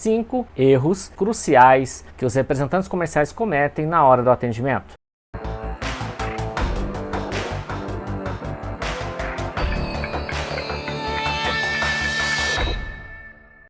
5 erros cruciais que os representantes comerciais cometem na hora do atendimento.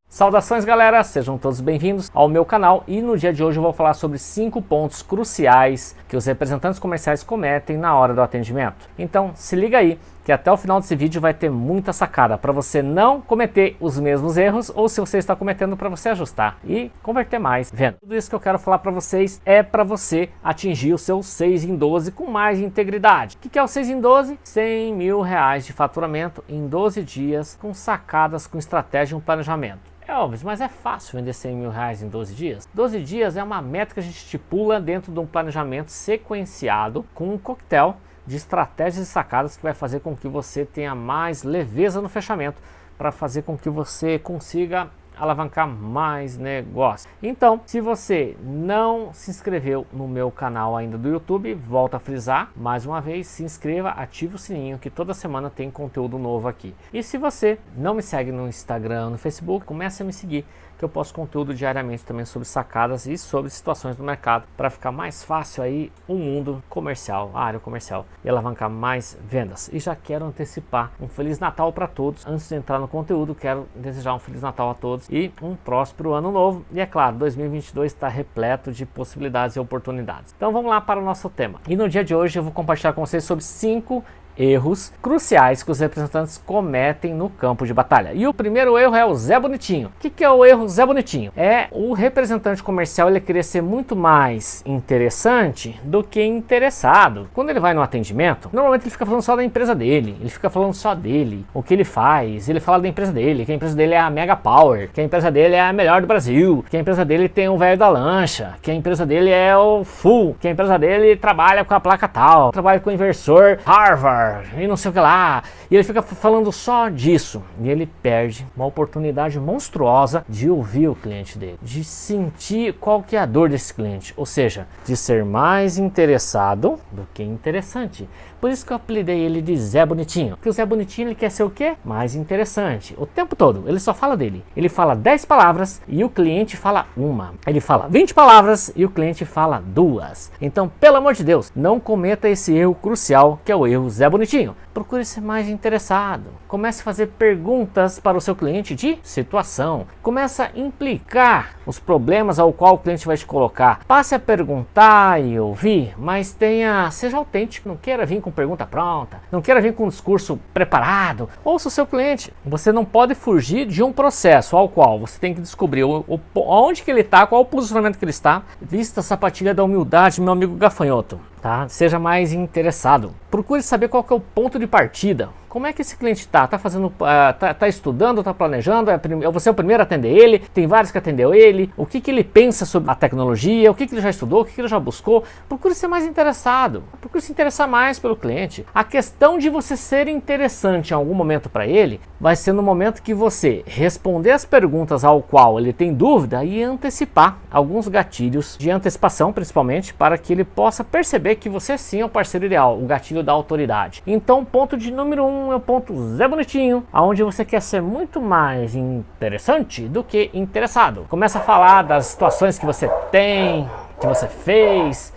Saudações galera, sejam todos bem-vindos ao meu canal e no dia de hoje eu vou falar sobre 5 pontos cruciais que os representantes comerciais cometem na hora do atendimento. Então se liga aí que até o final desse vídeo vai ter muita sacada para você não cometer os mesmos erros ou se você está cometendo para você ajustar e converter mais venda. Tudo isso que eu quero falar para vocês é para você atingir o seu 6 em 12 com mais integridade. O que é o 6 em 12? 100 mil reais de faturamento em 12 dias com sacadas, com estratégia e um planejamento. É óbvio, mas é fácil vender 100 mil reais em 12 dias? 12 dias é uma meta que a gente estipula dentro de um planejamento sequenciado com um coquetel de estratégias e sacadas que vai fazer com que você tenha mais leveza no fechamento para fazer com que você consiga alavancar mais negócio. Então, se você não se inscreveu no meu canal ainda do YouTube, volto a frisar, mais uma vez, se inscreva, ative o sininho que toda semana tem conteúdo novo aqui. E se você não me segue no Instagram, no Facebook, comece a me seguir, que eu posto conteúdo diariamente também sobre sacadas e sobre situações do mercado, para ficar mais fácil aí o mundo comercial, a área comercial, e alavancar mais vendas. E já quero antecipar um Feliz Natal para todos. Antes de entrar no conteúdo, quero desejar um Feliz Natal a todos e um próspero ano novo. E é claro, 2022 está repleto de possibilidades e oportunidades. Então vamos lá para o nosso tema. E no dia de hoje eu vou compartilhar com vocês sobre 5 erros cruciais que os representantes cometem no campo de batalha. E o primeiro erro é o Zé Bonitinho. O que é o erro Zé Bonitinho? É o representante comercial ele querer ser muito mais interessante do que interessado. Quando ele vai no atendimento, normalmente ele fica falando só da empresa dele, ele fica falando só dele, o que ele faz, ele fala da empresa dele, que a empresa dele é a Mega Power, que a empresa dele é a melhor do Brasil, que a empresa dele tem o velho da lancha, que a empresa dele é o Full, que a empresa dele trabalha com a placa tal, trabalha com o inversor Harvard, e não sei o que lá, e ele fica falando só disso, e ele perde uma oportunidade monstruosa de ouvir o cliente dele, de sentir qual que é a dor desse cliente, ou seja, de ser mais interessado do que interessante. Por isso que eu apelidei ele de Zé Bonitinho, porque o Zé Bonitinho ele quer ser o quê? Mais interessante, o tempo todo, ele só fala dele, ele fala 10 palavras e o cliente fala uma, ele fala 20 palavras e o cliente fala 2, então pelo amor de Deus, não cometa esse erro crucial que é o erro Zé Bonitinho. Procure ser mais interessado. Comece a fazer perguntas para o seu cliente de situação. Comece a implicar os problemas ao qual o cliente vai te colocar. Passe a perguntar e ouvir, mas seja autêntico. Não queira vir com pergunta pronta. Não queira vir com um discurso preparado. Ouça o seu cliente. Você não pode fugir de um processo ao qual você tem que descobrir onde que ele está, qual o posicionamento que ele está. Vista a sapatilha da humildade, meu amigo gafanhoto. Tá? Seja mais interessado. Procure saber qual que é o ponto de partida. Como é que esse cliente está? Tá estudando, está planejando? Você é o primeiro a atender ele? Tem vários que atendeu ele? O que ele pensa sobre a tecnologia? O que ele já estudou? O que ele já buscou? Procure ser mais interessado. Procure se interessar mais pelo cliente. A questão de você ser interessante em algum momento para ele vai ser no momento que você responder as perguntas ao qual ele tem dúvida e antecipar alguns gatilhos de antecipação, principalmente, para que ele possa perceber que você sim é o parceiro ideal, o gatilho da autoridade. Então, ponto de número 1 é o ponto Zé Bonitinho, onde você quer ser muito mais interessante do que interessado. Começa a falar das situações que você tem, que você fez.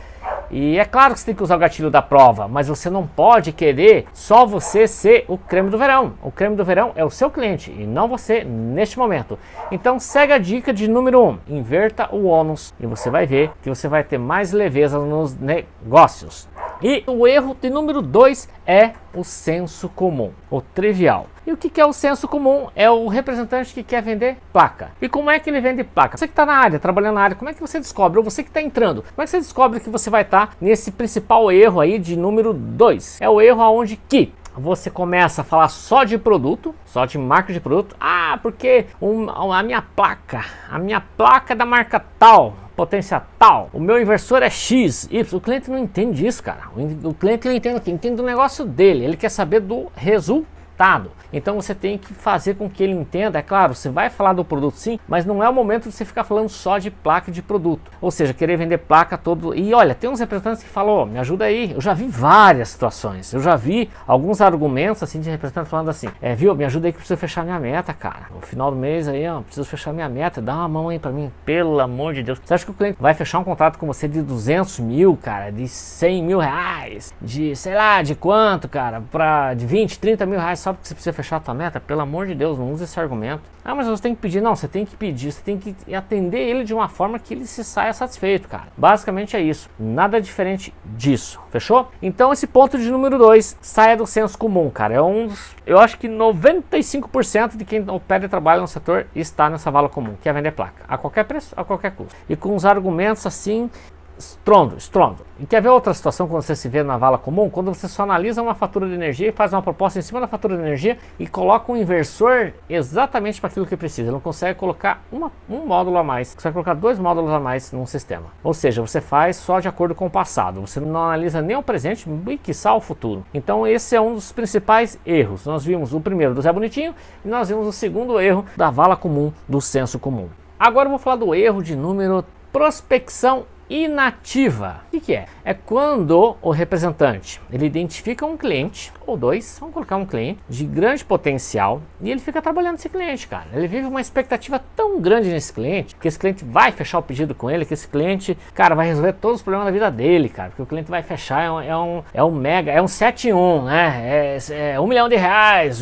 E é claro que você tem que usar o gatilho da prova, mas você não pode querer só você ser o creme do verão. O creme do verão é o seu cliente e não você neste momento. Então segue a dica de número 1, inverta o ônus e você vai ver que você vai ter mais leveza nos negócios. E o erro de número 2 é o senso comum, o trivial. E o que é o senso comum? É o representante que quer vender placa. E como é que ele vende placa? Você que está na área, trabalhando na área, como é que você descobre? Ou você que está entrando, como é que você descobre que você vai estar nesse principal erro aí de número 2? É o erro onde que você começa a falar só de produto, só de marca de produto. Ah, porque a minha placa é da marca tal, potência tal, o meu inversor é X, Y. O cliente não entende isso, cara. O cliente não entende o que? Entende do negócio dele, ele quer saber do resultado. limitado. Então você tem que fazer com que ele entenda, é claro, você vai falar do produto sim, mas não é o momento de você ficar falando só de placa e de produto. Ou seja, querer vender placa todo... E olha, tem uns representantes que falam, oh, me ajuda aí. Eu já vi várias situações, eu já vi alguns argumentos assim de representantes falando assim, viu, me ajuda aí que eu preciso fechar minha meta, cara. No final do mês aí, ó, preciso fechar minha meta, dá uma mão aí pra mim, pelo amor de Deus. Você acha que o cliente vai fechar um contrato com você de 200 mil, cara, de 100 mil reais, de sei lá, de quanto, cara, de 20, 30 mil reais só porque você precisa fechar a tua meta? Pelo amor de Deus, não use esse argumento. Ah, mas você tem que pedir. Não, você tem que pedir, você tem que atender ele de uma forma que ele se saia satisfeito, cara. Basicamente é isso, nada diferente disso, fechou? Então esse ponto de número 2, saia do senso comum, cara. É um dos, eu acho que 95% de quem opera e trabalha no setor está nessa vala comum, que é vender placa, a qualquer preço, a qualquer custo. E com os argumentos assim, estrondo. E quer ver outra situação quando você se vê na vala comum? Quando você só analisa uma fatura de energia e faz uma proposta em cima da fatura de energia e coloca um inversor exatamente para aquilo que precisa. Ele não consegue colocar um módulo a mais, você vai colocar 2 módulos a mais num sistema. Ou seja, você faz só de acordo com o passado, você não analisa nem o presente e quiçá o futuro. Então esse é um dos principais erros. Nós vimos o primeiro do Zé Bonitinho e nós vimos o segundo erro da vala comum, do senso comum. Agora eu vou falar do erro de número prospecção inativa. O que é? É quando o representante ele identifica um cliente ou 2, vamos colocar um cliente de grande potencial e ele fica trabalhando esse cliente, cara. Ele vive uma expectativa tão grande nesse cliente que esse cliente vai fechar o pedido com ele, que esse cliente, cara, vai resolver todos os problemas da vida dele, cara, porque o cliente vai fechar, é um mega, é um 7 em 1, né? É R$1 milhão,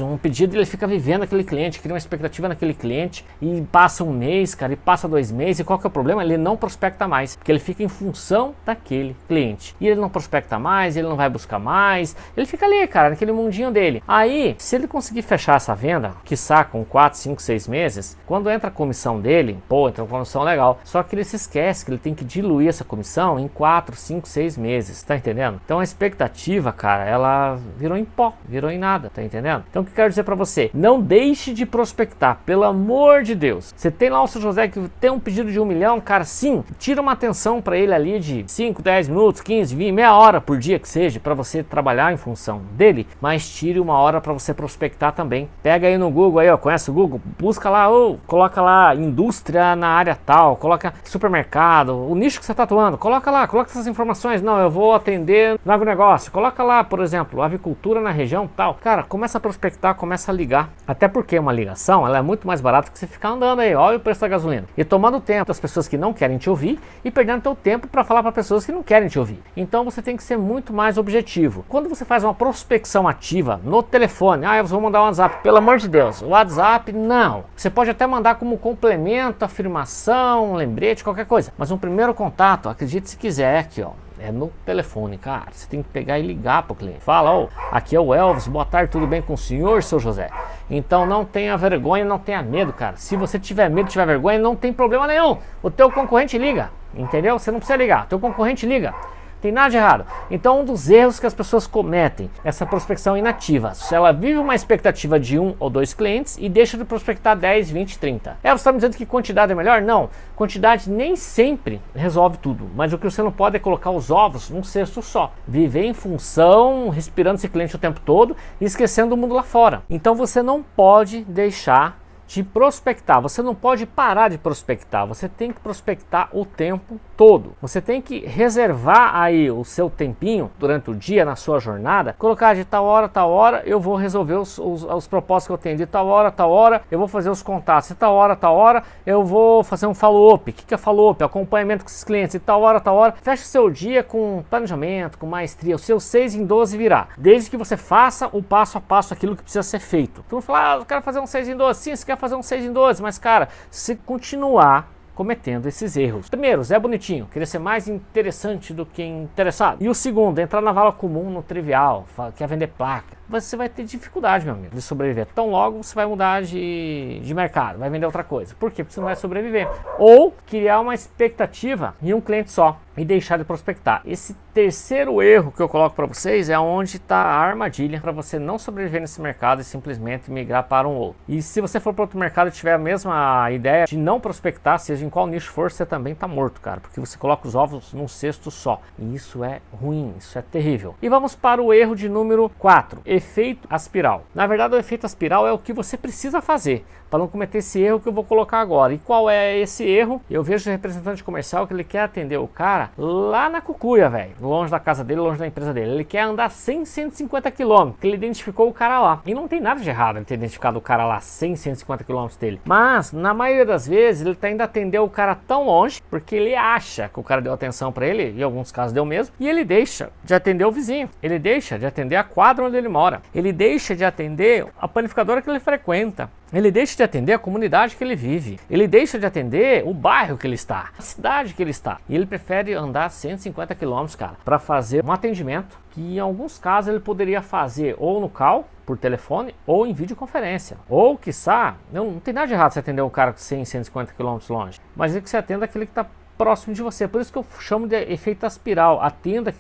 um pedido, ele fica vivendo aquele cliente, cria uma expectativa naquele cliente e passa um mês, cara, e passa 2 meses e qual que é o problema? Ele não prospecta mais, porque ele fica em função daquele cliente. E ele não prospecta mais, ele não vai buscar mais, ele fica ali, cara, naquele mundinho dele. Aí, se ele conseguir fechar essa venda, quiçá com 4, 5, 6 meses, quando entra a comissão dele, pô, entra uma comissão legal. Só que ele se esquece que ele tem que diluir essa comissão em 4, 5, 6 meses, tá entendendo? Então a expectativa, cara, ela virou em pó, virou em nada, tá entendendo? Então o que eu quero dizer pra você? Não deixe de prospectar, pelo amor de Deus. Você tem lá o seu José que tem um pedido de 1 milhão, cara, sim, tira uma atenção pra ele ali de 5, 10 minutos, 15, 20, meia hora por dia que seja, para você trabalhar em função dele, mas tire uma hora para você prospectar também. Pega aí no Google, aí, ó, conhece o Google? Busca lá, ou coloca lá indústria na área tal, coloca supermercado, o nicho que você está atuando, coloca lá, coloca essas informações. Não, eu vou atender no agronegócio, coloca lá, por exemplo, avicultura na região tal. Cara, começa a prospectar, começa a ligar, até porque uma ligação, ela é muito mais barata que você ficar andando aí, olha o preço da gasolina, e tomando tempo das pessoas que não querem te ouvir e perdendo teu tempo para falar para pessoas que não querem te ouvir. Então você tem que ser muito mais objetivo. Quando você faz uma prospecção ativa no telefone, eu vou mandar um WhatsApp, pelo amor de Deus, o WhatsApp não. Você pode até mandar como complemento, afirmação, lembrete, qualquer coisa, mas um primeiro contato, acredite se quiser, aqui ó, é no telefone, cara. Você tem que pegar e ligar para o cliente. Fala, aqui é o Elvis, boa tarde, tudo bem com o senhor, seu José? Então não tenha vergonha, não tenha medo, cara. Se você tiver medo, tiver vergonha, não tem problema nenhum. O teu concorrente liga, entendeu? Você não precisa ligar, o teu concorrente liga. Tem nada de errado. Então um dos erros que as pessoas cometem, essa prospecção inativa. Se ela vive uma expectativa de 1 ou 2 clientes e deixa de prospectar 10, 20, 30. Você está me dizendo que quantidade é melhor? Não. Quantidade nem sempre resolve tudo. Mas o que você não pode é colocar os ovos num cesto só. Viver em função, respirando esse cliente o tempo todo e esquecendo o mundo lá fora. Então você não pode deixar de prospectar, você não pode parar de prospectar, você tem que prospectar o tempo todo. Você tem que reservar aí o seu tempinho durante o dia, na sua jornada, colocar de tal hora eu vou resolver os propósitos que eu tenho, de tal hora eu vou fazer os contatos, de tal hora eu vou fazer um follow-up. O que é follow-up? Acompanhamento com esses clientes, de tal hora feche o seu dia com planejamento, com maestria, o seu 6 em 12 virá, desde que você faça o passo a passo aquilo que precisa ser feito. Tu não fala, eu quero fazer um 6 em 12, sim, você quer fazer um 6 em 12, mas cara, se continuar cometendo esses erros. Primeiro, Zé Bonitinho, querer ser mais interessante do que interessado. E o segundo, entrar na vala comum, no trivial, quer vender placa. Você vai ter dificuldade, meu amigo, de sobreviver. Tão logo você vai mudar de mercado, vai vender outra coisa. Por quê? Porque você não vai sobreviver. Ou criar uma expectativa em um cliente só e deixar de prospectar. Esse terceiro erro que eu coloco para vocês é onde está a armadilha para você não sobreviver nesse mercado e simplesmente migrar para um outro. E se você for para outro mercado e tiver a mesma ideia de não prospectar, seja em qual nicho for, você também está morto, cara, porque você coloca os ovos num cesto só. E isso é ruim, isso é terrível. E vamos para o erro de número 4. efeito aspiral. Na verdade, o efeito aspiral é o que você precisa fazer para não cometer esse erro que eu vou colocar agora. E qual é esse erro? Eu vejo o representante comercial que ele quer atender o cara lá na cucuia, velho, longe da casa dele, longe da empresa dele. Ele quer andar 100, 150 km, que ele identificou o cara lá. E não tem nada de errado ele ter identificado o cara lá 100, 150 km dele. Mas, na maioria das vezes, ele tá indo atender o cara tão longe, porque ele acha que o cara deu atenção para ele, e em alguns casos deu mesmo, e ele deixa de atender o vizinho, ele deixa de atender a quadra onde ele mora, ele deixa de atender a panificadora que ele frequenta, ele deixa de atender a comunidade que ele vive, ele deixa de atender o bairro que ele está, a cidade que ele está, e ele prefere andar 150 km, cara, para fazer um atendimento que em alguns casos ele poderia fazer ou no call, por telefone, ou em videoconferência, ou quiçá, não tem nada de errado você atender um cara 100, 150 km longe, mas é que você atenda aquele que está próximo de você. Por isso que eu chamo de efeito aspiral. Atenda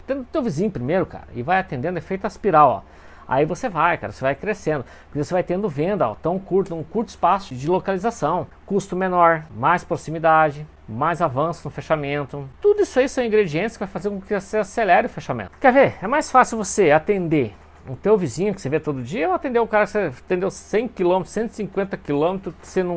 o teu vizinho primeiro, cara, e vai atendendo efeito aspiral, ó. Aí você vai, cara, você vai crescendo, porque você vai tendo venda, ó, um curto espaço de localização, custo menor, mais proximidade, mais avanço no fechamento. Tudo isso aí são ingredientes que vai fazer com que você acelere o fechamento. Quer ver? É mais fácil você atender o teu vizinho que você vê todo dia, ou atender o cara que você atendeu 100 km, 150 km,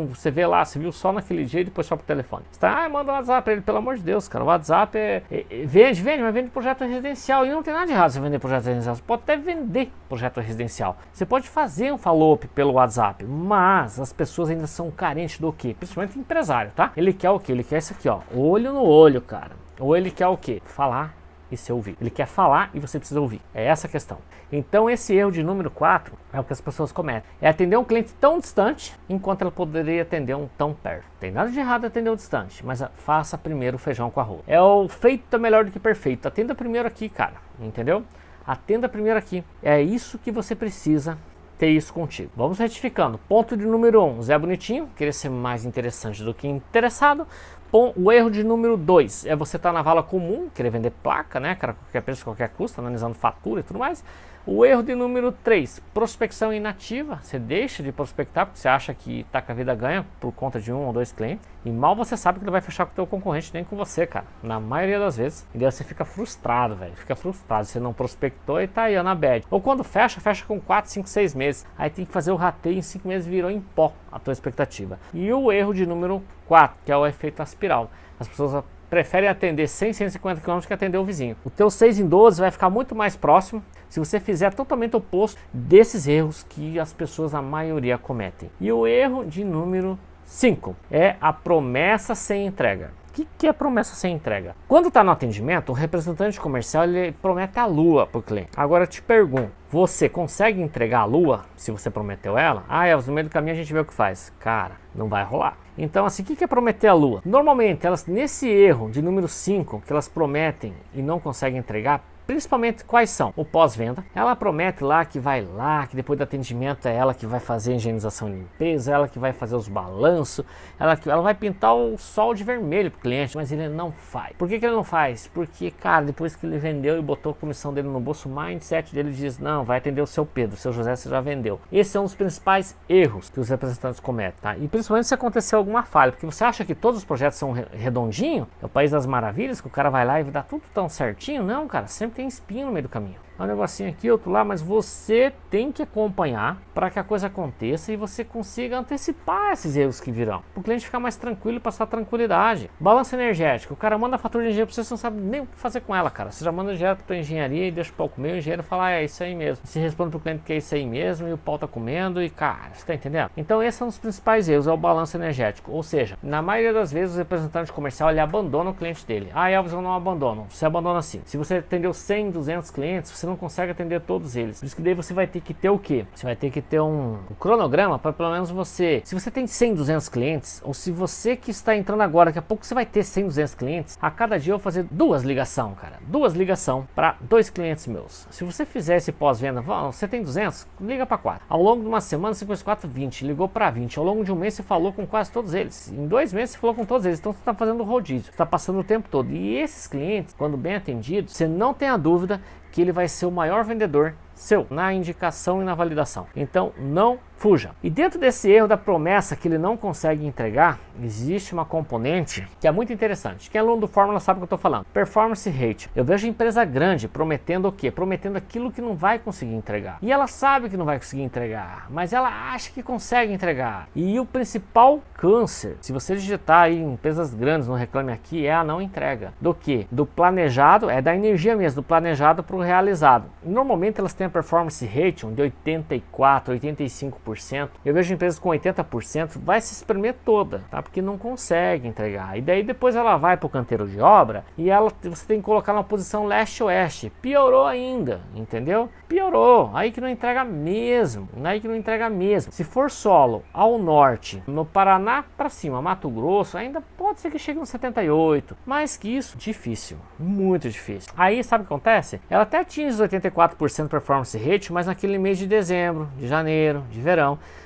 você vê lá, você viu só naquele dia e depois só pro telefone. Você tá, manda um WhatsApp pra ele, pelo amor de Deus, cara. O WhatsApp vende, mas vende projeto residencial. E não tem nada de errado você vender projeto residencial. Você pode até vender projeto residencial. Você pode fazer um follow-up pelo WhatsApp, mas as pessoas ainda são carentes do quê? Principalmente o empresário, tá? Ele quer o quê? Ele quer isso aqui, ó, olho no olho, cara. Ou ele quer o quê? Falar e ser ouvido. Ele quer falar e você precisa ouvir. É essa a questão. Então esse erro de número 4 é o que as pessoas cometem. É atender um cliente tão distante, enquanto ela poderia atender um tão perto. Tem nada de errado atender um distante, mas faça primeiro o feijão com arroz. É o feito é melhor do que perfeito. Atenda primeiro aqui, cara. Entendeu? Atenda primeiro aqui. É isso que você precisa ter isso contigo. Vamos retificando. Ponto de número 1, Zé Bonitinho, querer ser mais interessante do que interessado. O erro de número 2 é você estar na vala comum, querer vender placa, né, cara, qualquer preço, qualquer custo, analisando fatura e tudo mais. O erro de número 3, prospecção inativa. Você deixa de prospectar porque você acha que tá com a vida ganha por conta de 1 ou 2 clientes. E mal você sabe que ele vai fechar com o teu concorrente, nem com você, cara. Na maioria das vezes. E daí você fica frustrado, velho. Fica frustrado. Você não prospectou e tá aí, ó, na bad. Ou quando fecha com 4, 5, 6 meses. Aí tem que fazer o rateio, em 5 meses virou em pó a tua expectativa. E o erro de número 4, que é o efeito aspiral. As pessoas preferem atender 100, 150 km que atender o vizinho. O teu 6 em 12 vai ficar muito mais próximo se você fizer totalmente oposto desses erros que as pessoas, a maioria, cometem. E o erro de número 5 é a promessa sem entrega. O que é promessa sem entrega? Quando está no atendimento, o representante comercial ele promete a lua para o cliente. Agora eu te pergunto, você consegue entregar a lua se você prometeu ela? No meio do caminho a gente vê o que faz. Cara, não vai rolar. Então assim, o que é prometer a lua? Normalmente elas, nesse erro de número 5, que elas prometem e não conseguem entregar, principalmente quais são? O pós-venda. Ela promete lá, que depois do atendimento é ela que vai fazer a higienização e limpeza, ela que vai fazer os balanços, ela vai pintar o sol de vermelho pro cliente, mas ele não faz. Por que ele não faz? Porque, cara, depois que ele vendeu e botou a comissão dele no bolso, o mindset dele diz, não, vai atender o seu Pedro, o seu José você já vendeu. Esse é um dos principais erros que os representantes cometem, tá? E principalmente se acontecer alguma falha, porque você acha que todos os projetos são redondinhos, é o país das maravilhas, que o cara vai lá e dá tudo tão certinho. Não, cara, sempre tem espinho no meio do caminho. É um negocinho aqui, outro lá, mas você tem que acompanhar para que a coisa aconteça e você consiga antecipar esses erros que virão. Para o cliente ficar mais tranquilo e passar tranquilidade. Balanço energético. O cara manda a fatura de engenheiro para você não sabe nem o que fazer com ela, cara. Você já manda direto para a engenharia e deixa o pau comer, o engenheiro fala, é isso aí mesmo. Você responde para o cliente que é isso aí mesmo e o pau tá comendo e, cara, você tá entendendo? Então esse é um dos principais erros, é o balanço energético. Ou seja, na maioria das vezes o representante comercial ele abandona o cliente dele. Elvis, eu não abandono. Você abandona assim. Se você atendeu 100, 200 clientes, você não consegue atender todos eles. Por isso que daí você vai ter que ter o quê? Você vai ter que ter um cronograma para pelo menos você, se você tem 100, 200 clientes, ou se você que está entrando agora, daqui a pouco você vai ter 100, 200 clientes, a cada dia eu vou fazer 2 ligações, cara. 2 ligações para 2 clientes meus. Se você fizer esse pós-venda, você tem 200, liga para 4. Ao longo de uma semana você conhece 4, 20, ligou para 20. Ao longo de um mês você falou com quase todos eles. Em 2 meses você falou com todos eles. Então você está fazendo rodízio, você está passando o tempo todo. E esses clientes, quando bem atendidos, você não tem a dúvida que ele vai ser o maior vendedor seu, na indicação e na validação. Então não fuja. E dentro desse erro da promessa que ele não consegue entregar, existe uma componente que é muito interessante. Quem é aluno do Fórmula sabe o que eu estou falando. Performance rate. Eu vejo empresa grande prometendo o quê? Prometendo aquilo que não vai conseguir entregar. E ela sabe que não vai conseguir entregar, mas ela acha que consegue entregar. E o principal câncer, se você digitar aí em empresas grandes no Reclame Aqui, é a não entrega. Do que? Do planejado, é da energia mesmo, do planejado para o realizado. Normalmente elas têm a performance rate de 84, 85%. Eu vejo empresas com 80%, vai se espremer toda, tá? Porque não consegue entregar. E daí depois ela vai para o canteiro de obra e você tem que colocar numa posição leste-oeste. Piorou ainda, entendeu? Piorou. Aí que não entrega mesmo. Aí que não entrega mesmo. Se for solo ao norte, no Paraná para cima, Mato Grosso, ainda pode ser que chegue no 78. Mais que isso, difícil. Muito difícil. Aí sabe o que acontece? Ela até atinge os 84% performance rate, mas naquele mês de dezembro, de janeiro, de verão.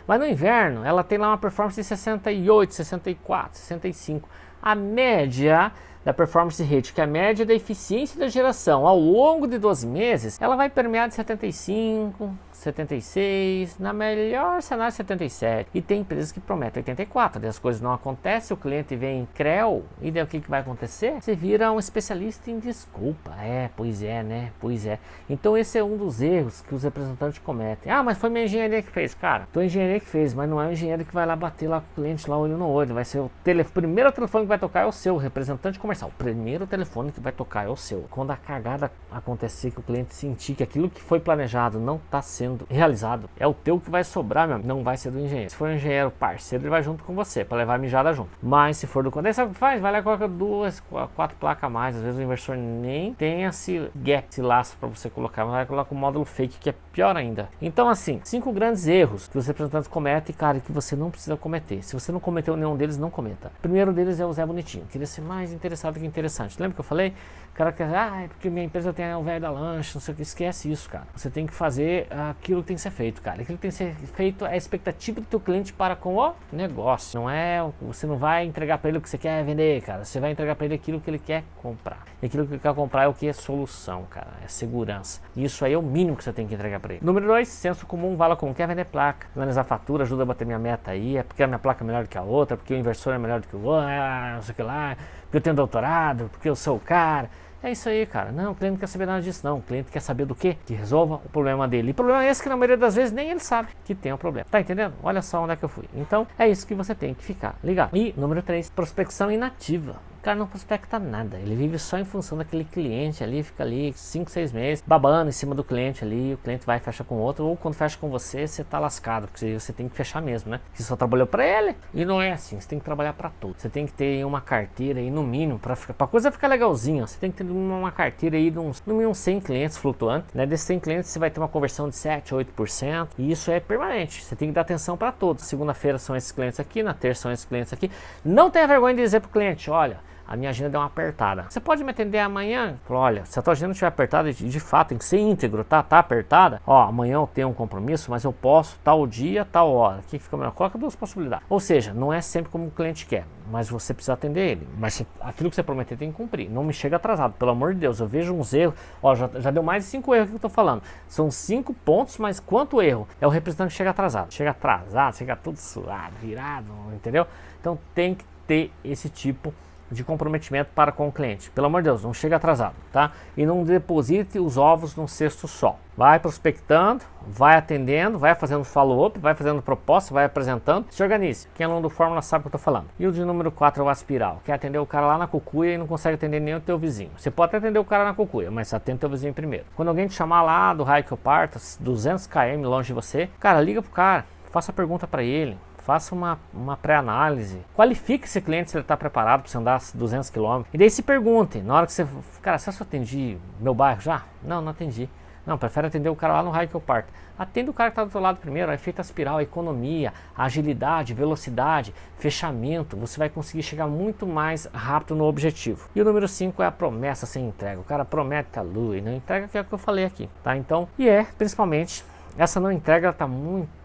Mas no inverno ela tem lá uma performance de 68, 64, 65. A média da performance rate, que é a média da eficiência da geração ao longo de 12 meses, ela vai permear de 75, 76, na melhor cenário 77. E tem empresas que prometem 84, daí as coisas não acontecem, o cliente vem em creu, e daí o que vai acontecer? Você vira um especialista em desculpa. Pois é, né? Pois é. Então esse é um dos erros que os representantes cometem. Ah, mas foi minha engenharia que fez. Cara, tua engenharia que fez, mas não é o engenheiro que vai lá bater lá com o cliente lá olho no olho. Vai ser o primeiro telefone que vai tocar é o seu, representante comercial. O primeiro telefone que vai tocar é o seu. Quando a cagada acontecer, que o cliente sentir que aquilo que foi planejado não está sendo realizado, é o teu que vai sobrar, meu amigo. Não vai ser do engenheiro. Se for um engenheiro parceiro, ele vai junto com você para levar a mijada junto. Mas se for do contato, sabe o que faz? Vai lá e coloca 2, 4 placas a mais. Às vezes o inversor nem tem esse gap, esse laço para você colocar, mas vai colocar um módulo fake, que é pior ainda. Então assim, 5 grandes erros que os representantes cometem, cara, que você não precisa cometer. Se você não cometeu nenhum deles, não cometa. O primeiro deles é o Zé Bonitinho. Queria ser mais interessado que interessante. Lembra que eu falei? O cara quer dizer, é porque minha empresa tem o velho da lancha, não sei o que. Esquece isso, cara. Você tem que fazer aquilo que tem que ser feito, cara. Aquilo que tem que ser feito é a expectativa do teu cliente para com o negócio. Não é, você não vai entregar para ele o que você quer vender, cara. Você vai entregar para ele aquilo que ele quer comprar. E aquilo que ele quer comprar é o que? É solução, cara. É segurança. E isso aí é o mínimo que você tem que entregar para ele. Número 2, senso comum, vala comum. Quer vender placa, analisar fatura, ajuda a bater minha meta aí. É porque a minha placa é melhor do que a outra, porque o inversor é melhor do que o outro, não sei o que lá, porque eu tenho doutorado, porque eu sou o cara. É isso aí, cara. Não, o cliente não quer saber nada disso, não. O cliente quer saber do quê? Que resolva o problema dele. E o problema é esse que na maioria das vezes nem ele sabe que tem um problema. Tá entendendo? Olha só onde é que eu fui. Então, é isso que você tem que ficar ligado. E, número 3, prospecção inativa. O cara não prospecta nada, ele vive só em função daquele cliente ali, fica ali 5, 6 meses, babando em cima do cliente ali, o cliente vai e fecha com outro, ou quando fecha com você, você tá lascado, porque você tem que fechar mesmo, né? Você só trabalhou para ele, e não é assim, você tem que trabalhar para tudo. Você tem que ter uma carteira aí, no mínimo, pra coisa ficar legalzinha, você tem que ter uma carteira aí de no mínimo 100 clientes flutuantes, né? Desses 100 clientes você vai ter uma conversão de 7, 8%, e isso é permanente, você tem que dar atenção para todos. Segunda-feira são esses clientes aqui, na terça são esses clientes aqui. Não tenha vergonha de dizer pro cliente, olha, a minha agenda deu uma apertada. Você pode me atender amanhã? Olha, se a tua agenda não estiver apertada, de fato tem que ser íntegro, tá? Tá apertada? Ó, amanhã eu tenho um compromisso, mas eu posso tal dia, tal hora. O que fica melhor? Coloca 2 possibilidades. Ou seja, não é sempre como o cliente quer, mas você precisa atender ele. Mas aquilo que você prometer tem que cumprir. Não me chega atrasado, pelo amor de Deus. Eu vejo uns erros. Ó, já deu mais de 5 erros que eu tô falando. São 5 pontos, mas quanto erro? É o representante que chega atrasado. Chega tudo suado, virado, entendeu? Então tem que ter esse tipo de comprometimento para com o cliente. Pelo amor de Deus, não chega atrasado, tá? E não deposite os ovos num cesto só. Vai prospectando, vai atendendo, vai fazendo follow-up, vai fazendo proposta, vai apresentando. Se organize. Quem é aluno do Fórmula sabe o que eu tô falando. E o de número 4 é o aspiral. Quer atender o cara lá na cucuia e não consegue atender nem o teu vizinho. Você pode até atender o cara na cucuia, mas atende o teu vizinho primeiro. Quando alguém te chamar lá do raio que eu parto, 200 km longe de você, cara, liga pro cara, faça a pergunta para ele. Faça uma pré-análise, qualifique esse cliente se ele está preparado para você andar 200 km. E daí se pergunte, na hora que você... Cara, você só atendi meu bairro já? Não, não atendi. Não, prefere atender o cara lá no raio que eu parto. Atende o cara que está do outro lado primeiro, aí feita a espiral, a economia, a agilidade, velocidade, fechamento. Você vai conseguir chegar muito mais rápido no objetivo. E o número 5 é a promessa sem entrega. O cara promete a lua e não entrega, que é o que eu falei aqui, tá? Então, principalmente essa não entrega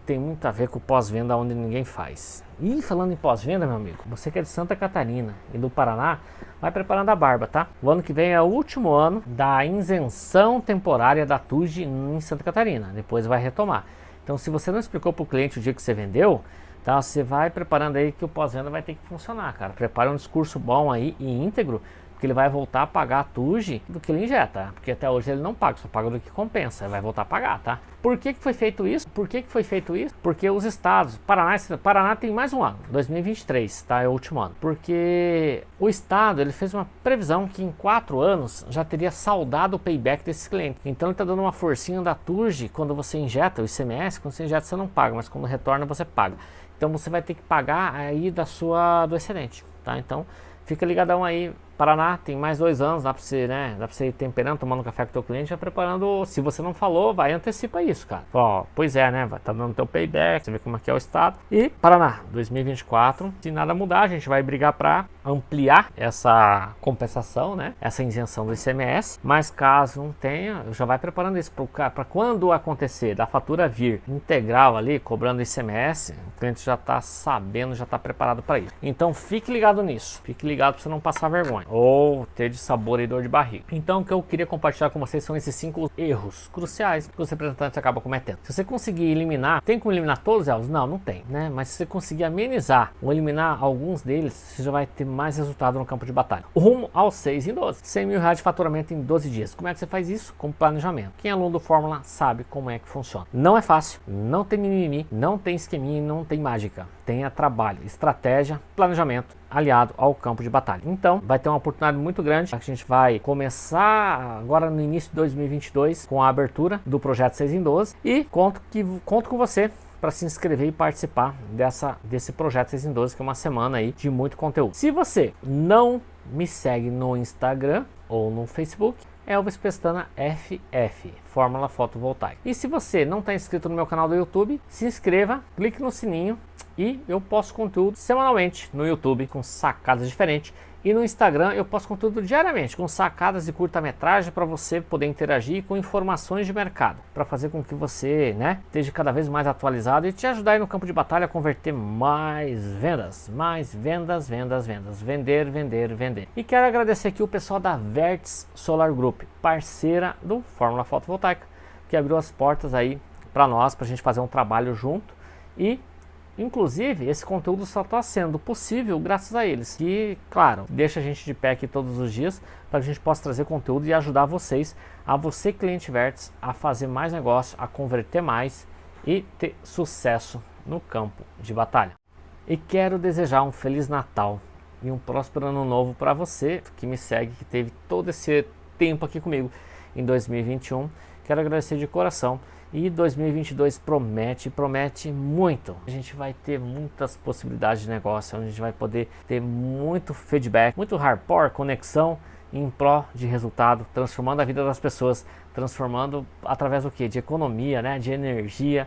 tem muito a ver com pós-venda onde ninguém faz. E falando em pós-venda, meu amigo, você que é de Santa Catarina e do Paraná, vai preparando a barba, tá? O ano que vem é o último ano da isenção temporária da TUJ em Santa Catarina. Depois vai retomar. Então, se você não explicou para o cliente o dia que você vendeu, tá? Você vai preparando aí que o pós-venda vai ter que funcionar, cara. Prepara um discurso bom aí e íntegro, porque ele vai voltar a pagar a TUJ do que ele injeta, porque até hoje ele não paga, só paga do que compensa, ele vai voltar a pagar, tá? Por que foi feito isso? Porque os estados, Paraná tem mais um ano, 2023, tá? É o último ano. Porque o estado, ele fez uma previsão que em 4 anos já teria saldado o payback desses clientes. Então ele tá dando uma forcinha da TUJ quando você injeta o ICMS, quando você injeta você não paga, mas quando retorna você paga. Então você vai ter que pagar aí do excedente, tá? Então fica ligadão aí. Paraná tem mais 2 anos, dá pra você, né? Dá pra você ir temperando, tomando café com o teu cliente, já preparando. Se você não falou, vai antecipa isso, cara. Ó, pois é, né? Vai estar dando teu payback, você vê como é que é o estado. E Paraná, 2024, se nada mudar, a gente vai brigar pra ampliar essa compensação, né? Essa isenção do ICMS. Mas caso não tenha, já vai preparando isso para quando acontecer, da fatura vir integral ali, cobrando ICMS, o cliente já tá sabendo, já tá preparado para isso. Então fique ligado nisso. Fique ligado para você não passar vergonha ou ter de sabor e dor de barriga. Então o que eu queria compartilhar com vocês são esses 5 erros cruciais que os representantes acabam cometendo. Se você conseguir eliminar, tem como eliminar todos eles? Não, não tem, né? Mas se você conseguir amenizar ou eliminar alguns deles, você já vai ter mais resultado no campo de batalha. O rumo aos 6 em 12. 100 mil reais de faturamento em 12 dias. Como é que você faz isso? Com planejamento. Quem é aluno do Fórmula sabe como é que funciona. Não é fácil, não tem mimimi, não tem esqueminha e não tem mágica. Tenha trabalho, estratégia, planejamento aliado ao campo de batalha. Então, vai ter uma oportunidade muito grande. A gente vai começar agora no início de 2022 com a abertura do projeto 6 em 12 e conto com você para se inscrever e participar desse projeto 6 em 12, que é uma semana aí de muito conteúdo. Se você não me segue no Instagram ou no Facebook, Elvis Pestana FF, Fórmula Fotovoltaica. E se você não está inscrito no meu canal do YouTube, se inscreva, clique no sininho e eu posto conteúdo semanalmente no YouTube com sacadas diferentes. E no Instagram eu posto conteúdo diariamente com sacadas de curta-metragem para você poder interagir com informações de mercado, para fazer com que você, né, esteja cada vez mais atualizado e te ajudar aí no campo de batalha a converter mais vendas, vender, vender, vender. E quero agradecer aqui o pessoal da Vertes Solar Group, parceira do Fórmula Fotovoltaica, que abriu as portas aí para nós, para a gente fazer um trabalho junto e inclusive, esse conteúdo só está sendo possível graças a eles, que, claro, deixa a gente de pé aqui todos os dias para que a gente possa trazer conteúdo e ajudar vocês, você cliente Vertes, a fazer mais negócio, a converter mais e ter sucesso no campo de batalha. E quero desejar um Feliz Natal e um próspero Ano Novo para você que me segue, que teve todo esse tempo aqui comigo em 2021. Quero agradecer de coração. E 2022 promete muito. A gente vai ter muitas possibilidades de negócio, onde a gente vai poder ter muito feedback, muito hardcore, conexão em pró de resultado, transformando a vida das pessoas, transformando através do quê? De economia, né? De energia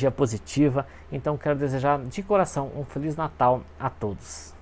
positiva. Então quero desejar de coração um Feliz Natal a todos.